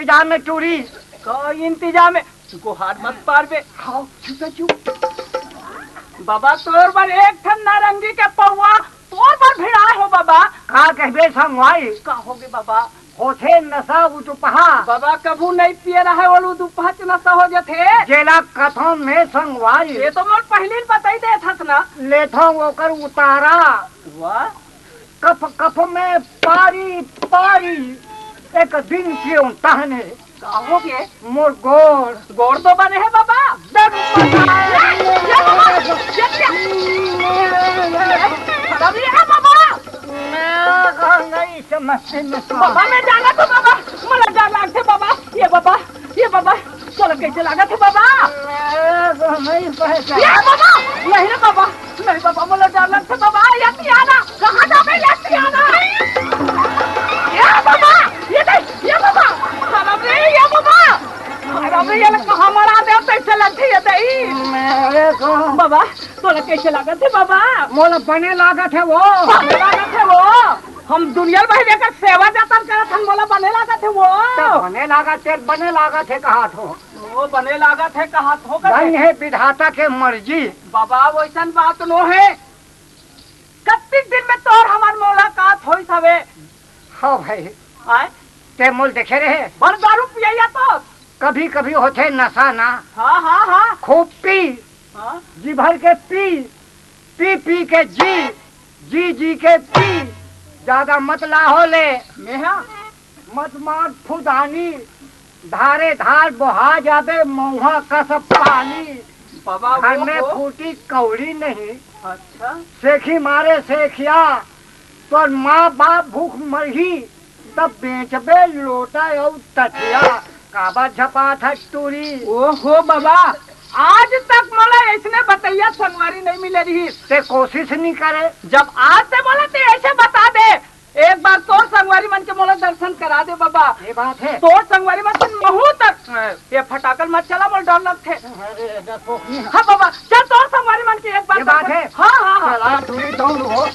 इंतजाम है टूरी का इंतजाम है तुमको हाथ मत पार बे हाँ चुप बाबा तोर पर एक ठन नारंगी के पौवा तोर पर भिड़ा हो बाबा का कहबे संगवाई का होगे बाबा होथे नशा उतुपहा बाबा कभू नहीं पिए रहा है वो दुपहा नशा हो जाते जेला कथों में संगवाई ये तो मोर पहली बताई दे था ना लेथों ओकर उतारा वाह कफ कफ में पारी पारी एक दिन क्यों तहने का होगे मोर गोड़ गोड़ तो बने है बाबा नहीं समझते में बाबा मैं जाना तो बाबा मला डर लागते बाबा ये बाबा चलो कैसे लगा थे बाबा नहीं पहचान ये बाबा नहीं रे बाबा नहीं बाबा मला डर लगते बाबा याती आना कहाँ जाबे याती आना ये बाबा ये बाबा अरे ये कहाँ मरा दे कैसे लगती है दई मेरे को बाबा तोला कैसे लगा थे बाबा मोला बने लागत है वो बने लगा थे वो हम दुनिया भाई लेकर सेवा जतन करत हम बोला बने लगा थे वो बने लागत है कहा थो वो बने लगा थे कहा थो धन है विधाता के मर्जी बाबा वैसन बात नो है कत्ती दिन में तोर हमार मुलाकात होई सवे हाँ भाई आए ते मोल देखे रहे बड़ दारू पिया तो कभी कभी होते नशा ना हाँ खूब पी हाँ जी भर के पी के जी के पी ज्यादा मत लाहो ले मेहा मत मार फुदानी धारे धार बहा जाबे मऊहा का सब पानी बाबा घर में फूटी कौड़ी नहीं अच्छा सेखी मारे सेखिया तो माँ बाप भूख मरही तब बेचबे लोटा और तटिया काबा झपा था टूरी ओहो बाबा आज तक मला इसने बताइया संगवारी नहीं मिले रही ते कोशिश नहीं करे जब आज से बोले तो ऐसे बता दे एक बार तोर संगवारी मन के मोला दर्शन करा दे बाबा ये बात है तोर संगवारी मन महू तक ये फटाकल मत चला बोल डर लगते हाँ बाबा चल तोर संगवारी मन की एक बार ये बात है हाँ चला टूरी दौड़ो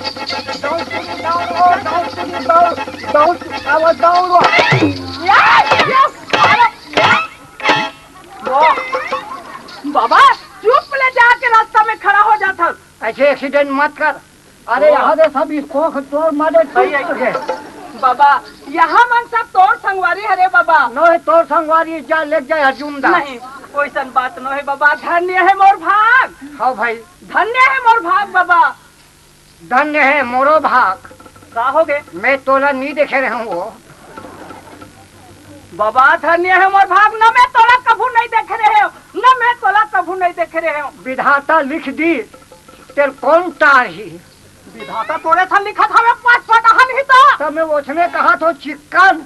बाबा चुप ले जाके रास्ता में खड़ा हो जाता ऐसे एक्सीडेंट मत कर अरे यहाँ से सब इसको तोड़ मारे बाबा यहाँ मन सब तोड़ संगवारी हरे बाबा नो है तोड़ संगवारी जा ले जाए अर्जुनदा नहीं कोई सन बात नो है बाबा धन्य है मोर भाग हाँ भाई धन्य है मोर भाग बाबा धन्य है मोरो भाग का हो गए मैं तोला नहीं देखे रहा हूँ वो बाबा धन्य है मोर भाग न मैं तोला कभू नहीं देख रहे हो न मैं तोला कभू नहीं देख रहे हो विधाता लिख दी तेरे कौन तार ही विधाता तोरे था लिखा था मैं 5 फटाहन ही तो मैं उसने कहा तो चिकन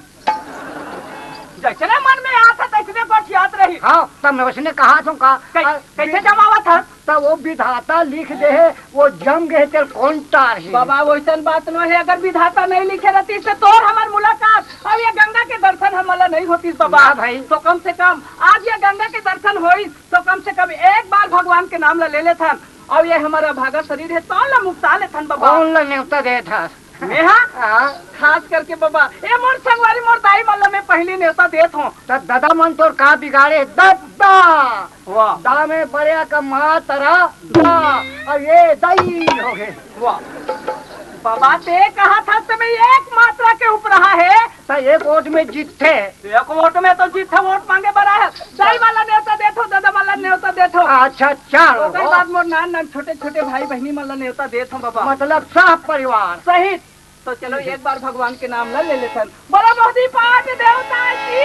जैसे मन में आता तैसने कुछ याद रही हाँ तब मैं उसने कहा तो कैसे जमावा था तब वो विधाता लिख दे है वो जम गए तेरे कौन तार ही बाबा वैसन बात न है अगर विधाता नहीं लिखे रहती से तो हमार मुलाकात अब ये गंगा के दर्शन हमारा नहीं होती बाबा भाई तो कम से कम आज ये गंगा के दर्शन होई तो कम से कम एक बार भगवान के नाम ले लेते और ये हमारा भागा शरीर है तो मुक्ता लेथन बाबा कौन न्योता दे था मेहा खास करके बाबा ये मोर संगवारी मोर दाई मल्ला में पहली न्योता देत हूँ दादा मन तो का बिगाड़े दद्दा वाह दा में बड़े का माँ तरा दा और ये दई हो गए वाह बाबा ते कहा था तुम्हें एक मात्रा के ऊपर रहा है तो एक वोट में जीते एक वोट में तो जीते वोट मांगे बड़ा है दाई वाला न्योता देथो दादा वाला न्योता देथो अच्छा चार कई बात मोर नान छोटे छोटे भाई बहनी वाला न्योता देथो बाबा मतलब सब परिवार सहित तो चलो एक बार भगवान के नाम ले लेते बोलो मोदी पाठ देवता की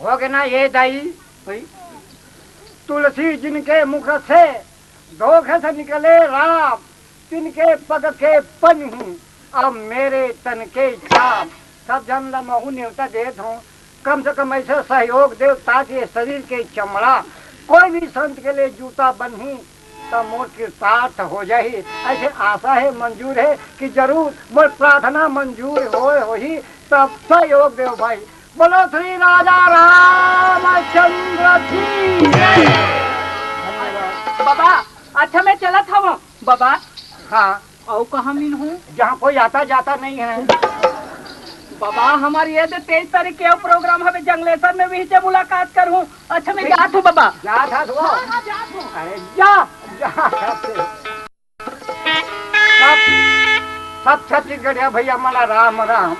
हो गए ना ये दाई तुलसी जिनके मुख से धोखे से निकले राम तिनके पग के पन्ही अब मेरे तन के छाप सब जन महू न्योता देत हूँ कम से कम ऐसे सहयोग दे ताकि शरीर के चमड़ा कोई भी संत के लिए जूता बन्ही तो मोर कृतार्थ हो जाही ऐसे आशा है मंजूर है कि जरूर मोर प्रार्थना मंजूर हो ही तब सहयोग देव भाई बोलो श्री राजा रामचंद्र की बाबा अच्छा मैं चला था वो बाबा हाँ और कहाँ मिल हूँ जहाँ कोई आता जाता नहीं है बाबा हमारी ये 23 तारीख के प्रोग्राम है जंगलेश्वर में भी से मुलाकात करूं। अच्छा मैं जात हूँ बाबा। जा था तो हाँ, जात हूँ। अरे जा सब छत्तीसगढ़िया भैया मला राम राम।